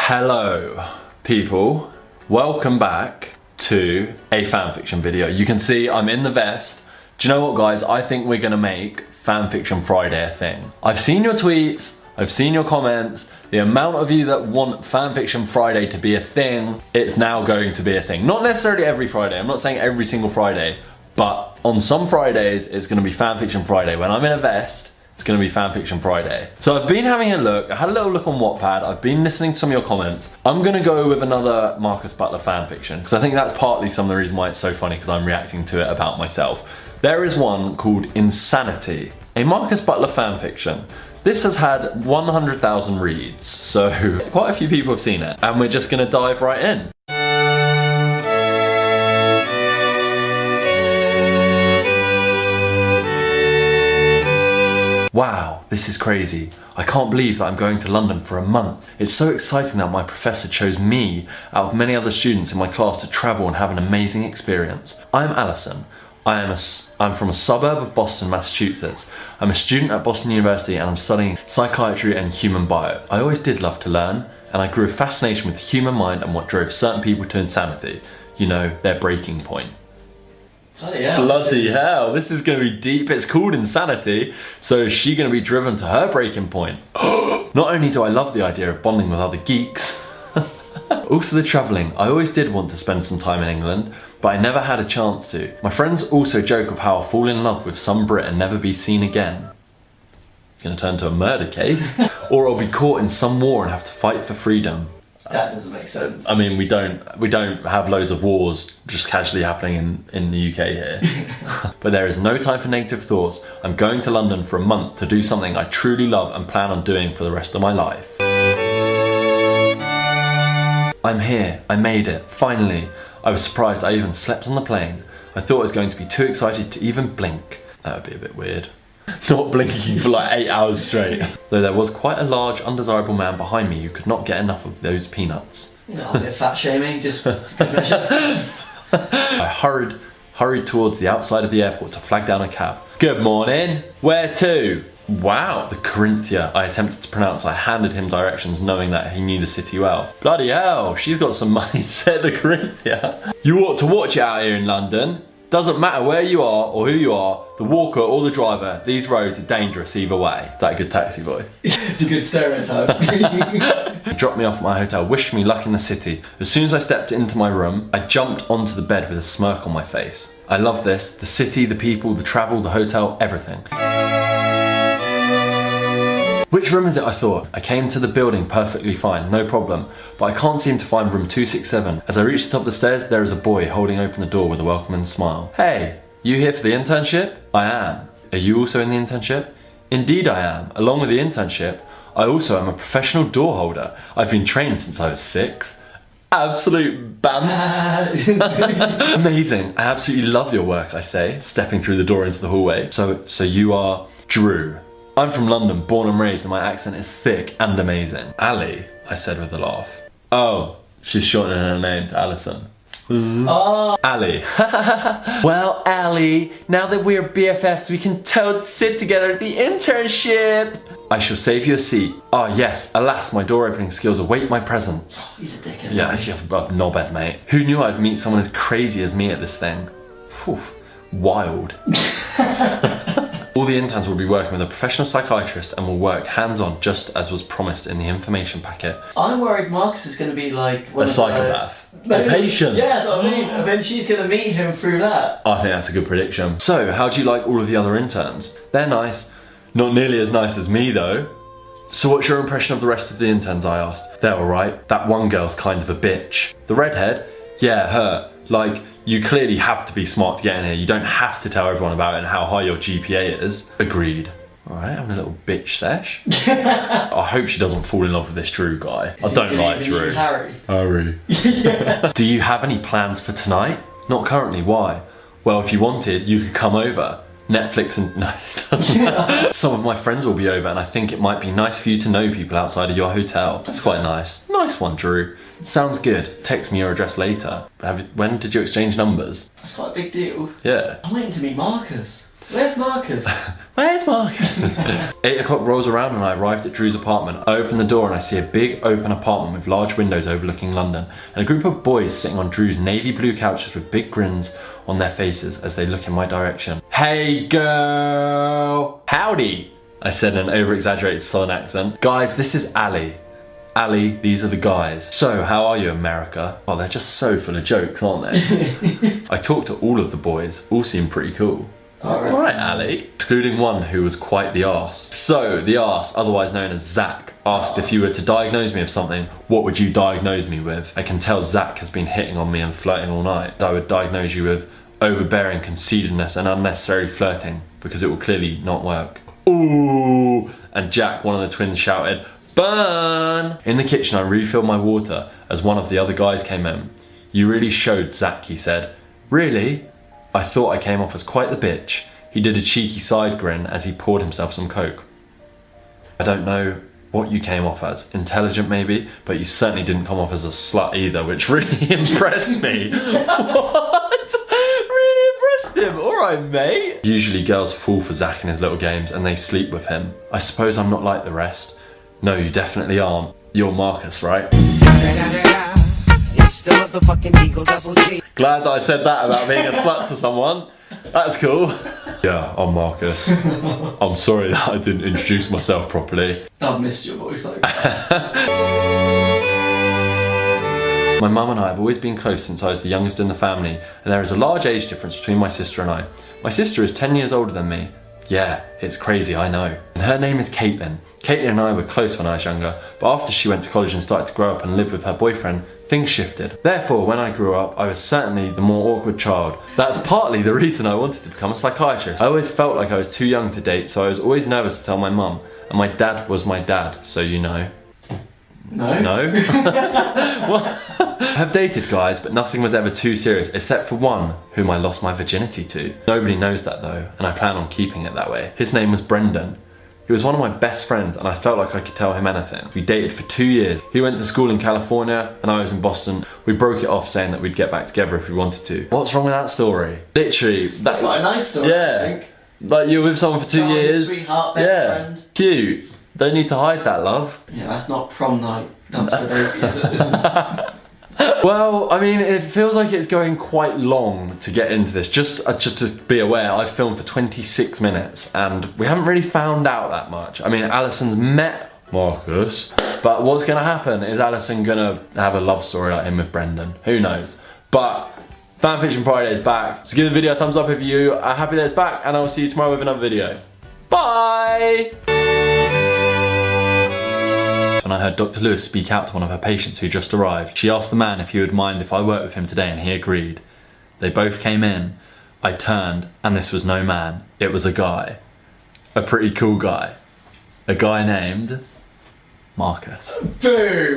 Hello, people. Welcome back to a fanfiction video. You can see I'm in the vest. Do you know what, guys? I think we're gonna make Fanfiction Friday a thing. I've seen your tweets, I've seen your comments. The amount of you that want Fanfiction Friday to be a thing, it's now going to be a thing. Not necessarily every Friday, I'm not saying every single Friday, but on some Fridays, it's gonna be Fanfiction Friday. When I'm in a vest, it's gonna be Fanfiction Friday. So I've been having a look, I had a little look on Wattpad, I've been listening to some of your comments. I'm gonna go with another Marcus Butler fanfiction, because I think that's partly some of the reason why it's so funny, because I'm reacting to it about myself. There is one called Insanity, a Marcus Butler fanfiction. This has had 100,000 reads, so quite a few people have seen it, and we're just gonna dive right in. Wow, this is crazy. I can't believe that I'm going to London for a month. It's so exciting that my professor chose me out of many other students in my class to travel and have an amazing experience. I'm Alison. I'm from a suburb of Boston, Massachusetts. I'm a student at Boston University and I'm studying psychiatry and human bio. I always did love to learn, and I grew a fascination with the human mind and what drove certain people to insanity. You know, their breaking point. Bloody hell. Bloody hell, this is going to be deep. It's called Insanity, so is she going to be driven to her breaking point? Not only do I love the idea of bonding with other geeks, also the travelling. I always did want to spend some time in England, but I never had a chance to. My friends also joke of how I'll fall in love with some Brit and never be seen again. It's going to turn to a murder case. Or I'll be caught in some war and have to fight for freedom. That doesn't make sense. I mean, we don't have loads of wars just casually happening in the UK here. But there is no time for negative thoughts. I'm going to London for a month to do something I truly love and plan on doing for the rest of my life. I'm here, I made it, finally. I was surprised I even slept on the plane. I thought I was going to be too excited to even blink. That would be a bit weird. Not blinking for like 8 hours straight. Though there was quite a large, undesirable man behind me who could not get enough of those peanuts. No, a bit of fat shaming, just good measure. I hurried towards the outside of the airport to flag down a cab. Good morning. Where to? Wow, the Corinthia I attempted to pronounce. I handed him directions knowing that he knew the city well. Bloody hell, she's got some money, said the Corinthia. You ought to watch it out here in London. Doesn't matter where you are or who you are, the walker or the driver, these roads are dangerous either way. Is that a good taxi boy? It's a good stereotype. He dropped me off at my hotel, wished me luck in the city. As soon as I stepped into my room, I jumped onto the bed with a smirk on my face. I love this, the city, the people, the travel, the hotel, everything. Which room is it, I thought? I came to the building perfectly fine, no problem, but I can't seem to find room 267. As I reach the top of the stairs, there is a boy holding open the door with a welcoming smile. Hey, you here for the internship? I am. Are you also in the internship? Indeed I am. Along with the internship, I also am a professional door holder. I've been trained since I was 6. Absolute bants. Amazing. I absolutely love your work, I say, stepping through the door into the hallway. So you are Drew. I'm from London, born and raised, and my accent is thick and amazing. Ali, I said with a laugh. Oh, she's shortening her name to Alison. Oh. Ali. Well, Ali, now that we're BFFs, we can totes sit together at the internship. I shall save you a seat. Ah, yes, alas, my door opening skills await my presence. He's a dickhead. Yeah, you're a knobhead, mate. Who knew I'd meet someone as crazy as me at this thing? Whew, wild. All the interns will be working with a professional psychiatrist and will work hands-on, just as was promised in the information packet. I'm worried Marcus is going to be like... A psychopath. A patient. Yeah, that's what I mean. And then she's going to meet him through that. I think that's a good prediction. So, how do you like all of the other interns? They're nice. Not nearly as nice as me, though. So what's your impression of the rest of the interns, I asked. They're alright. That one girl's kind of a bitch. The redhead? Yeah, her. Like, you clearly have to be smart to get in here. You don't have to tell everyone about it and how high your GPA is. Agreed. Alright, having a little bitch sesh. I hope she doesn't fall in love with this Drew guy. I don't like Drew. Harry. Harry. Yeah. Do you have any plans for tonight? Not currently, why? Well, if you wanted, you could come over. Netflix and... no. Some of my friends will be over and I think it might be nice for you to know people outside of your hotel. That's quite nice. Nice one, Drew. Sounds good. Text me your address later. When did you exchange numbers? That's quite a big deal. Yeah. I'm waiting to meet Marcus. Where's Marcus? Where's Marcus? 8 o'clock rolls around and I arrived at Drew's apartment. I open the door and I see a big open apartment with large windows overlooking London and a group of boys sitting on Drew's navy blue couches with big grins on their faces as they look in my direction. Hey girl! Howdy! I said in an over-exaggerated southern accent. Guys, this is Ali. Ali, these are the guys. So, how are you, America? Oh, they're just so full of jokes, aren't they? I talked to all of the boys. All seem pretty cool. Alright, Ali. Excluding one who was quite the arse. So, the arse, otherwise known as Zach, asked if you were to diagnose me with something, what would you diagnose me with? I can tell Zach has been hitting on me and flirting all night. I would diagnose you with overbearing conceitedness and unnecessary flirting, because it will clearly not work. Ooh! And Jack, one of the twins, shouted, burn! In the kitchen, I refilled my water as one of the other guys came in. You really showed Zach, he said. Really? I thought I came off as quite the bitch. He did a cheeky side grin as he poured himself some Coke. I don't know what you came off as. Intelligent maybe, but you certainly didn't come off as a slut either, which really impressed me. What? Really impressed him. Alright, mate. Usually girls fall for Zach in his little games and they sleep with him. I suppose I'm not like the rest. No, you definitely aren't. You're Marcus, right? Glad that I said that about being a slut to someone. That's cool. Yeah, I'm Marcus. I'm sorry that I didn't introduce myself properly. I've missed your voice like that. My mum and I have always been close since I was the youngest in the family, and there is a large age difference between my sister and I. My sister is 10 years older than me. Yeah, it's crazy, I know. And her name is Caitlin. Caitlin and I were close when I was younger, but after she went to college and started to grow up and live with her boyfriend, things shifted. Therefore, when I grew up, I was certainly the more awkward child. That's partly the reason I wanted to become a psychiatrist. I always felt like I was too young to date, so I was always nervous to tell my mum. And my dad was my dad, so you know. No? No? Well, I have dated guys, but nothing was ever too serious, except for one whom I lost my virginity to. Nobody knows that though, and I plan on keeping it that way. His name was Brendan. He was one of my best friends and I felt like I could tell him anything. We dated for 2 years. He went to school in California and I was in Boston. We broke it off saying that we'd get back together if we wanted to. What's wrong with that story? Literally. That's quite a nice story, yeah. I think. Like you were with someone for 2 years. Sweetheart, best friend. Cute. Don't need to hide that, love. Yeah, that's not prom night dumpster baby, is it? Well, I mean, it feels like it's going quite long to get into this. Just to be aware, I've filmed for 26 minutes and we haven't really found out that much. I mean, Alison's met Marcus, but what's gonna happen is Alison gonna have a love story like him with Brendan. Who knows? But Fanfiction Friday is back, so give the video a thumbs up if you are happy that it's back, and I will see you tomorrow with another video. Bye! And I heard Dr. Lewis speak out to one of her patients who just arrived. She asked the man if he would mind if I worked with him today and he agreed. They both came in. I turned and this was no man. It was a guy. A pretty cool guy. A guy named Marcus. Boom!